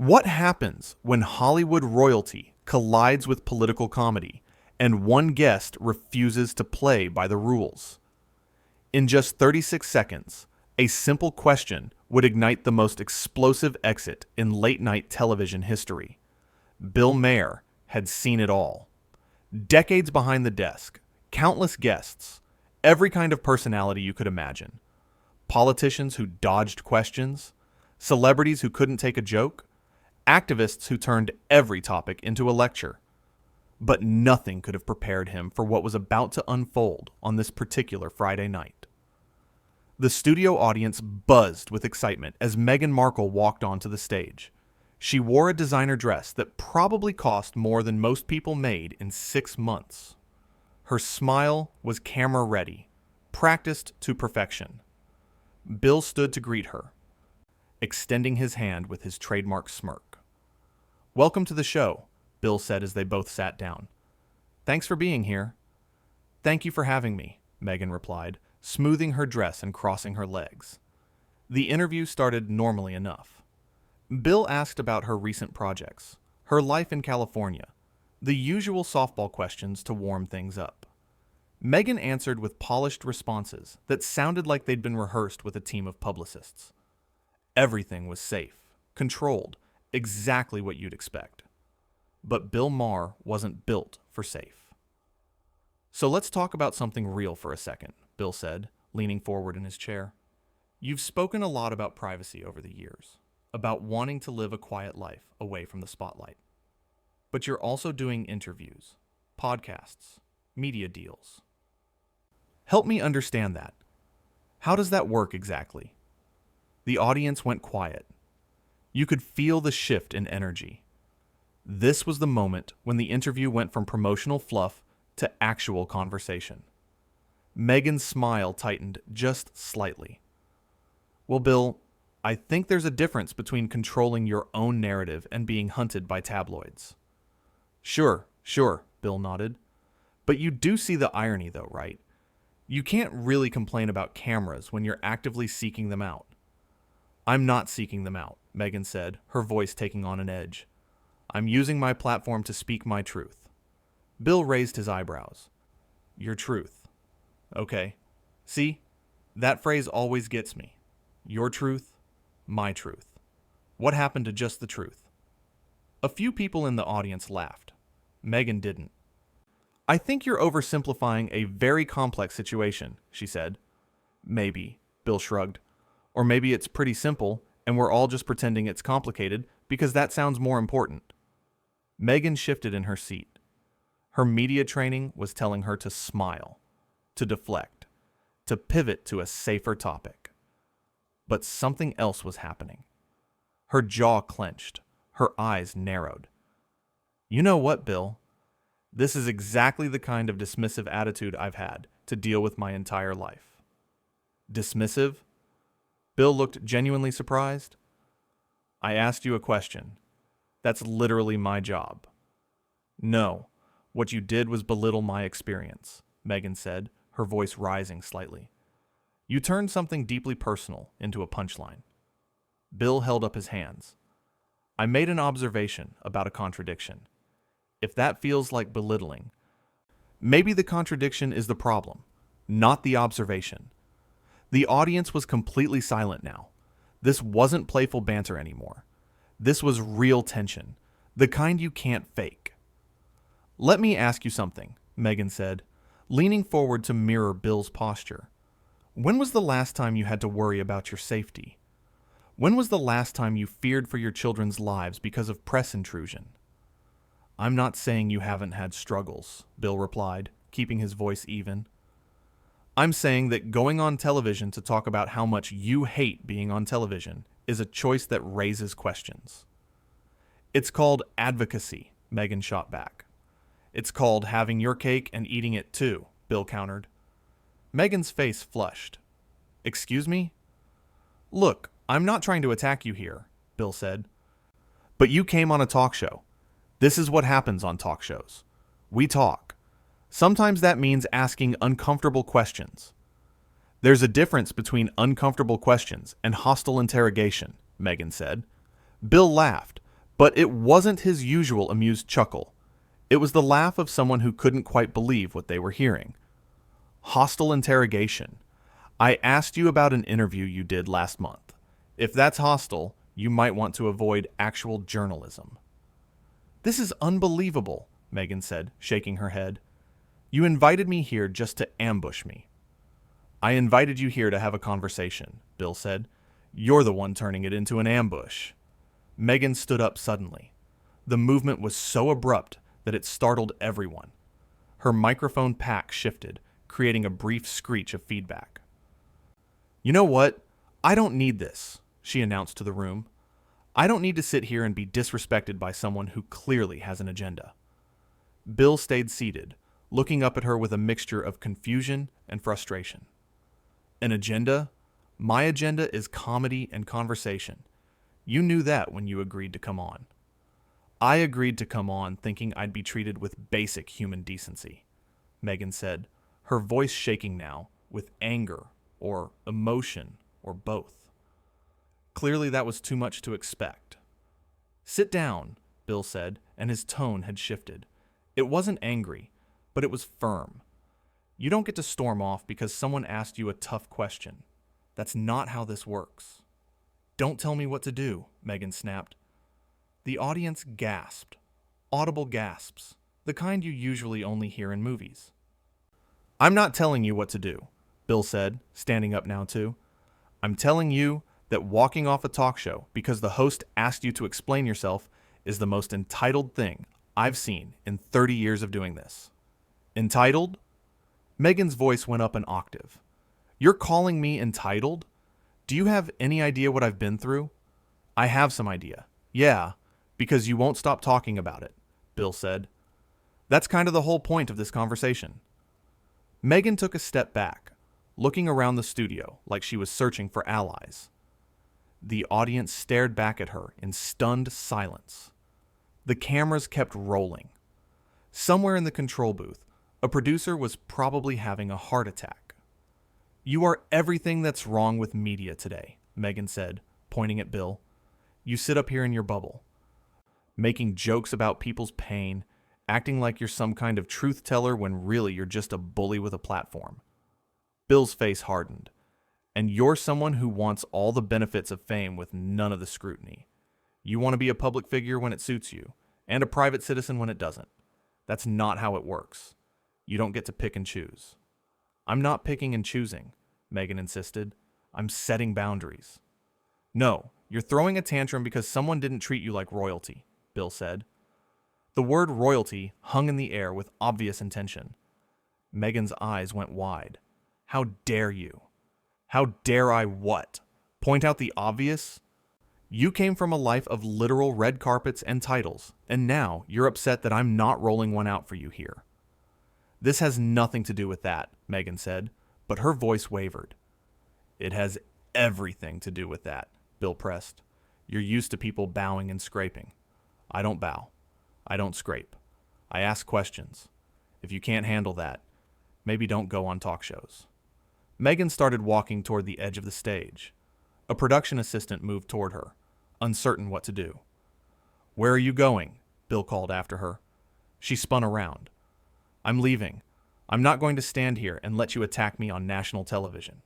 What happens when Hollywood royalty collides with political comedy and one guest refuses to play by the rules? In just 36 seconds, a simple question would ignite the most explosive exit in late-night television history. Bill Maher had seen it all. Decades behind the desk, countless guests, every kind of personality you could imagine. Politicians who dodged questions, celebrities who couldn't take a joke, activists who turned every topic into a lecture. But nothing could have prepared him for what was about to unfold on this particular Friday night. The studio audience buzzed with excitement as Meghan Markle walked onto the stage. She wore a designer dress that probably cost more than most people made in 6 months. Her smile was camera-ready, practiced to perfection. Bill stood to greet her, extending his hand with his trademark smirk. "Welcome to the show," Bill said as they both sat down. "Thanks for being here." "Thank you for having me," Meghan replied, smoothing her dress and crossing her legs. The interview started normally enough. Bill asked about her recent projects, her life in California, the usual softball questions to warm things up. Meghan answered with polished responses that sounded like they'd been rehearsed with a team of publicists. Everything was safe, controlled, exactly what you'd expect. But Bill Maher wasn't built for safe. "So let's talk about something real for a second," Bill said, leaning forward in his chair. "You've spoken a lot about privacy over the years, about wanting to live a quiet life away from the spotlight. But you're also doing interviews, podcasts, media deals. Help me understand that. How does that work exactly?" The audience went quiet. You could feel the shift in energy. This was the moment when the interview went from promotional fluff to actual conversation. Meghan's smile tightened just slightly. "Well, Bill, I think there's a difference between controlling your own narrative and being hunted by tabloids." Sure, Bill nodded. "But you do see the irony though, right? You can't really complain about cameras when you're actively seeking them out." "I'm not seeking them out," Meghan said, her voice taking on an edge. "I'm using my platform to speak my truth." Bill raised his eyebrows. "Your truth. Okay. See, that phrase always gets me. Your truth, my truth. What happened to just the truth?" A few people in the audience laughed. Meghan didn't. "I think you're oversimplifying a very complex situation," she said. "Maybe," Bill shrugged. "Or maybe it's pretty simple, and we're all just pretending it's complicated because that sounds more important." Meghan shifted in her seat. Her media training was telling her to smile, to deflect, to pivot to a safer topic. But something else was happening. Her jaw clenched, her eyes narrowed. "You know what, Bill? This is exactly the kind of dismissive attitude I've had to deal with my entire life." "Dismissive?" Bill looked genuinely surprised. "I asked you a question. That's literally my job." "No, what you did was belittle my experience," Meghan said, her voice rising slightly. "You turned something deeply personal into a punchline." Bill held up his hands. "I made an observation about a contradiction. If that feels like belittling, maybe the contradiction is the problem, not the observation." The audience was completely silent now. This wasn't playful banter anymore. This was real tension, the kind you can't fake. "Let me ask you something," Meghan said, leaning forward to mirror Bill's posture. "When was the last time you had to worry about your safety? When was the last time you feared for your children's lives because of press intrusion?" "I'm not saying you haven't had struggles," Bill replied, keeping his voice even. "I'm saying that going on television to talk about how much you hate being on television is a choice that raises questions." "It's called advocacy," Meghan shot back. "It's called having your cake and eating it too," Bill countered. Meghan's face flushed. "Excuse me?" "Look, I'm not trying to attack you here," Bill said. "But you came on a talk show. This is what happens on talk shows. We talk. Sometimes that means asking uncomfortable questions. There's a difference between uncomfortable questions and hostile interrogation, Meghan said. Bill laughed, But it wasn't his usual amused chuckle. It was the laugh of someone who couldn't quite believe what they were hearing. Hostile interrogation. I asked you about an interview you did last month. If that's hostile, you might want to avoid actual journalism. This is unbelievable, Meghan said, shaking her head. You invited me here just to ambush me. I invited you here to have a conversation, Bill said. You're the one turning it into an ambush. Meghan stood up suddenly. The movement was so abrupt that it startled everyone. Her microphone pack shifted, creating a brief screech of feedback. You know what? I don't need this, she announced to the room. I don't need to sit here and be disrespected by someone who clearly has an agenda. Bill stayed seated, looking up at her with a mixture of confusion and frustration. An agenda? My agenda is comedy and conversation. You knew that when you agreed to come on. I agreed to come on thinking I'd be treated with basic human decency, Meghan said, her voice shaking now with anger or emotion or both. Clearly that was too much to expect. Sit down, Bill said, and his tone had shifted. It wasn't angry, but it was firm. You don't get to storm off because someone asked you a tough question. That's not how this works. Don't tell me what to do, Meghan snapped. The audience gasped. Audible gasps, the kind you usually only hear in movies. I'm not telling you what to do, Bill said, standing up now too. I'm telling you that walking off a talk show because the host asked you to explain yourself is the most entitled thing I've seen in 30 years of doing this. Entitled? Meghan's voice went up an octave. You're calling me entitled? Do you have any idea what I've been through? I have some idea. Yeah, because you won't stop talking about it, Bill said. That's kind of the whole point of this conversation. Meghan took a step back, looking around the studio like she was searching for allies. The audience stared back at her in stunned silence. The cameras kept rolling. Somewhere in the control booth, a producer was probably having a heart attack. You are everything that's wrong with media today, Meghan said, pointing at Bill. You sit up here in your bubble, making jokes about people's pain, acting like you're some kind of truth teller when really you're just a bully with a platform. Bill's face hardened. And you're someone who wants all the benefits of fame with none of the scrutiny. You want to be a public figure when it suits you, and a private citizen when it doesn't. That's not how it works. You don't get to pick and choose. I'm not picking and choosing, Meghan insisted. I'm setting boundaries. No, you're throwing a tantrum because someone didn't treat you like royalty, Bill said. The word royalty hung in the air with obvious intention. Meghan's eyes went wide. How dare you? How dare I what? Point out the obvious? You came from a life of literal red carpets and titles, and now you're upset that I'm not rolling one out for you here. This has nothing to do with that, Meghan said, but her voice wavered. It has everything to do with that, Bill pressed. You're used to people bowing and scraping. I don't bow. I don't scrape. I ask questions. If you can't handle that, maybe don't go on talk shows. Meghan started walking toward the edge of the stage. A production assistant moved toward her, uncertain what to do. Where are you going? Bill called after her. She spun around. I'm leaving. I'm not going to stand here and let you attack me on national television.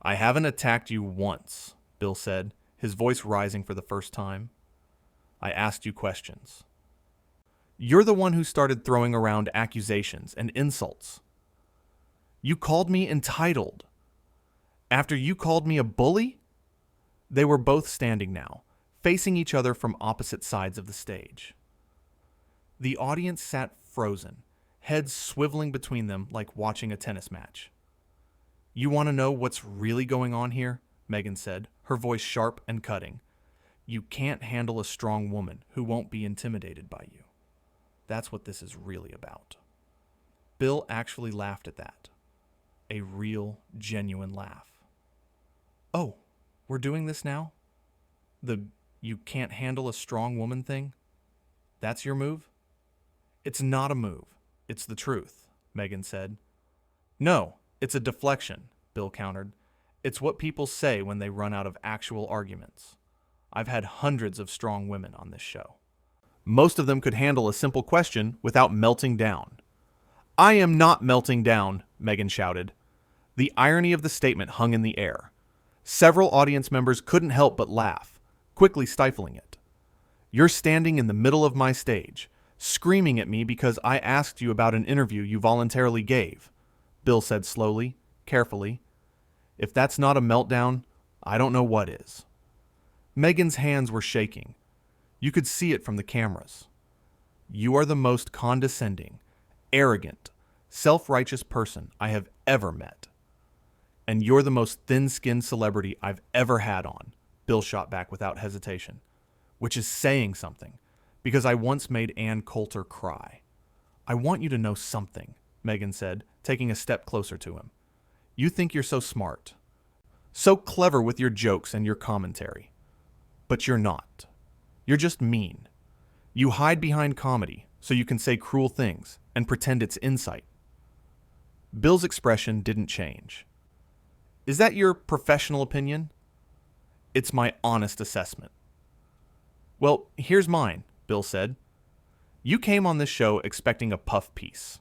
I haven't attacked you once, Bill said, his voice rising for the first time. I asked you questions. You're the one who started throwing around accusations and insults. You called me entitled. After you called me a bully? They were both standing now, facing each other from opposite sides of the stage. The audience sat frozen, heads swiveling between them like watching a tennis match. You want to know what's really going on here? Meghan said, her voice sharp and cutting. You can't handle a strong woman who won't be intimidated by you. That's what this is really about. Bill actually laughed at that. A real, genuine laugh. Oh, we're doing this now? The you can't handle a strong woman thing? That's your move? It's not a move. It's the truth, Meghan said. No, it's a deflection, Bill countered. It's what people say when they run out of actual arguments. I've had hundreds of strong women on this show. Most of them could handle a simple question without melting down. I am not melting down, Meghan shouted. The irony of the statement hung in the air. Several audience members couldn't help but laugh, quickly stifling it. You're standing in the middle of my stage, screaming at me because I asked you about an interview you voluntarily gave, Bill said slowly, carefully. If that's not a meltdown, I don't know what is. Meghan's hands were shaking. You could see it from the cameras. You are the most condescending, arrogant, self-righteous person I have ever met. And you're the most thin-skinned celebrity I've ever had on, Bill shot back without hesitation. Which is saying something, because I once made Ann Coulter cry. I want you to know something, Meghan said, taking a step closer to him. You think you're so smart, so clever with your jokes and your commentary. But you're not. You're just mean. You hide behind comedy so you can say cruel things and pretend it's insight. Bill's expression didn't change. Is that your professional opinion? It's my honest assessment. Well, here's mine, Bill said. You came on this show expecting a puff piece.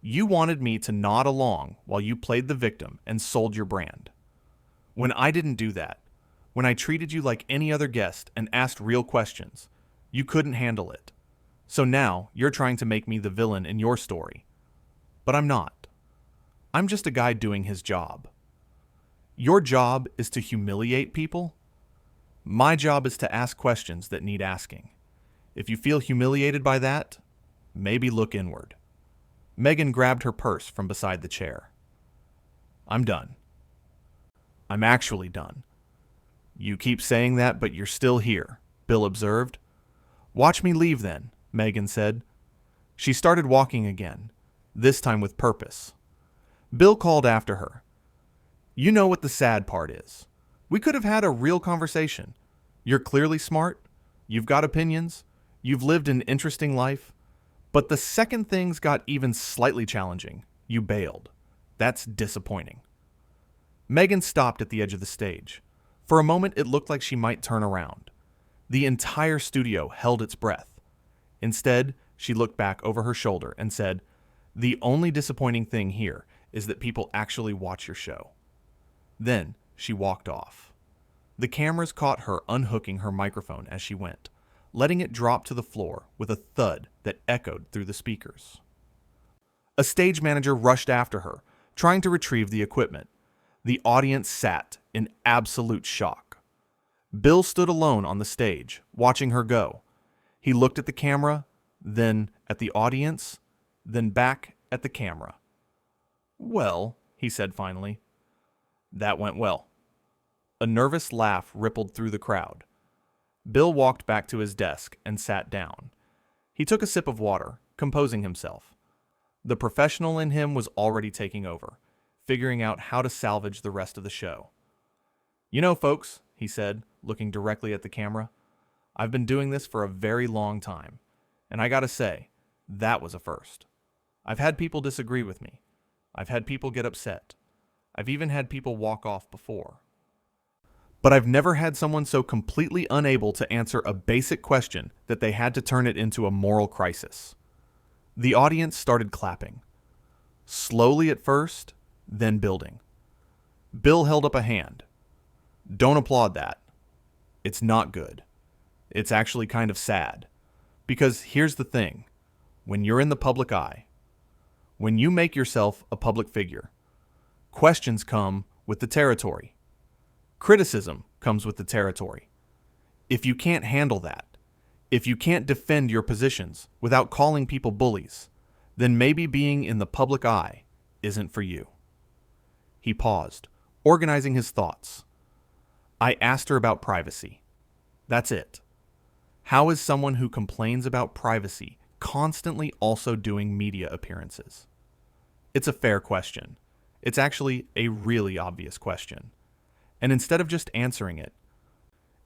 You wanted me to nod along while you played the victim and sold your brand. When I didn't do that, when I treated you like any other guest and asked real questions, you couldn't handle it. So now you're trying to make me the villain in your story. But I'm not. I'm just a guy doing his job. Your job is to humiliate people? My job is to ask questions that need asking. If you feel humiliated by that, maybe look inward. Meghan grabbed her purse from beside the chair. I'm done. I'm actually done. You keep saying that, but you're still here, Bill observed. Watch me leave then, Meghan said. She started walking again, this time with purpose. Bill called after her. You know what the sad part is. We could have had a real conversation. You're clearly smart. You've got opinions. You've lived an interesting life. But the second things got even slightly challenging, you bailed. That's disappointing. Meghan stopped at the edge of the stage. For a moment, it looked like she might turn around. The entire studio held its breath. Instead, she looked back over her shoulder and said, The only disappointing thing here is that people actually watch your show. Then she walked off. The cameras caught her unhooking her microphone as she went, letting it drop to the floor with a thud that echoed through the speakers. A stage manager rushed after her, trying to retrieve the equipment. The audience sat in absolute shock. Bill stood alone on the stage, watching her go. He looked at the camera, then at the audience, then back at the camera. Well, he said finally, that went well. A nervous laugh rippled through the crowd. Bill walked back to his desk and sat down. He took a sip of water, composing himself. The professional in him was already taking over, figuring out how to salvage the rest of the show. You know, folks, he said, looking directly at the camera, I've been doing this for a very long time, and I gotta say, that was a first. I've had people disagree with me. I've had people get upset. I've even had people walk off before. But I've never had someone so completely unable to answer a basic question that they had to turn it into a moral crisis. The audience started clapping. Slowly at first, then building. Bill held up a hand. Don't applaud that. It's not good. It's actually kind of sad. Because here's the thing. When you're in the public eye, when you make yourself a public figure, questions come with the territory. Criticism comes with the territory. If you can't handle that, if you can't defend your positions without calling people bullies, then maybe being in the public eye isn't for you. He paused, organizing his thoughts. I asked her about privacy. That's it. How is someone who complains about privacy constantly also doing media appearances? It's a fair question. It's actually a really obvious question. And instead of just answering it,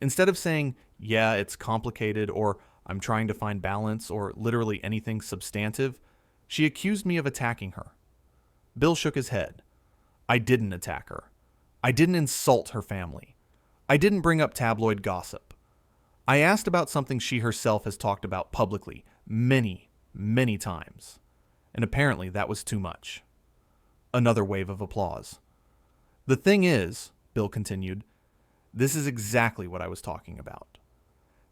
instead of saying, yeah, it's complicated, or I'm trying to find balance, or literally anything substantive, she accused me of attacking her. Bill shook his head. I didn't attack her. I didn't insult her family. I didn't bring up tabloid gossip. I asked about something she herself has talked about publicly many, many times, and apparently that was too much. Another wave of applause. The thing is, Bill continued, this is exactly what I was talking about.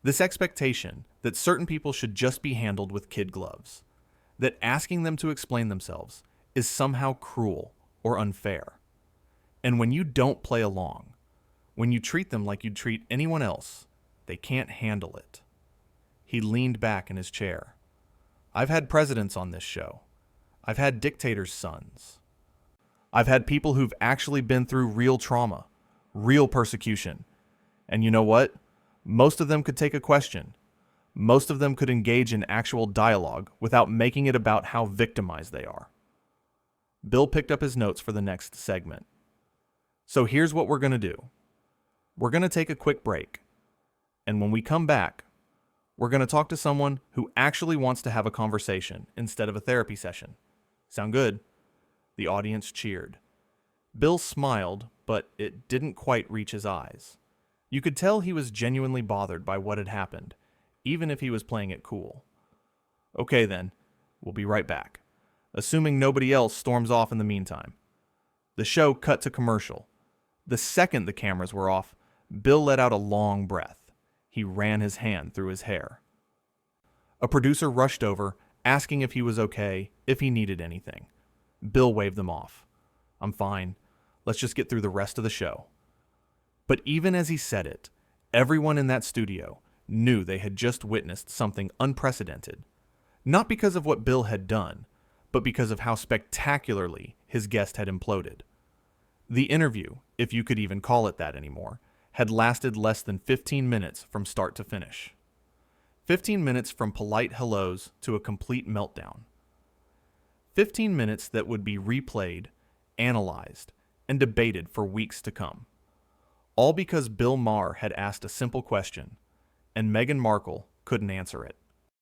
This expectation that certain people should just be handled with kid gloves, that asking them to explain themselves is somehow cruel or unfair. And when you don't play along, when you treat them like you'd treat anyone else, they can't handle it. He leaned back in his chair. I've had presidents on this show. I've had dictators' sons. I've had people who've actually been through real trauma, real persecution. And you know what? Most of them could take a question. Most of them could engage in actual dialogue without making it about how victimized they are. Bill picked up his notes for the next segment. So here's what we're going to do. We're going to take a quick break. And when we come back, we're going to talk to someone who actually wants to have a conversation instead of a therapy session. Sound good? The audience cheered. Bill smiled, but it didn't quite reach his eyes. You could tell he was genuinely bothered by what had happened, even if he was playing it cool. Okay then, we'll be right back, assuming nobody else storms off in the meantime. The show cut to commercial. The second the cameras were off, Bill let out a long breath. He ran his hand through his hair. A producer rushed over, asking if he was okay, if he needed anything. Bill waved them off. I'm fine. Let's just get through the rest of the show. But even as he said it, everyone in that studio knew they had just witnessed something unprecedented. Not because of what Bill had done, but because of how spectacularly his guest had imploded. The interview, if you could even call it that anymore, had lasted less than 15 minutes from start to finish. 15 minutes from polite hellos to a complete meltdown. 15 minutes that would be replayed, analyzed, and debated for weeks to come. All because Bill Maher had asked a simple question, and Meghan Markle couldn't answer it.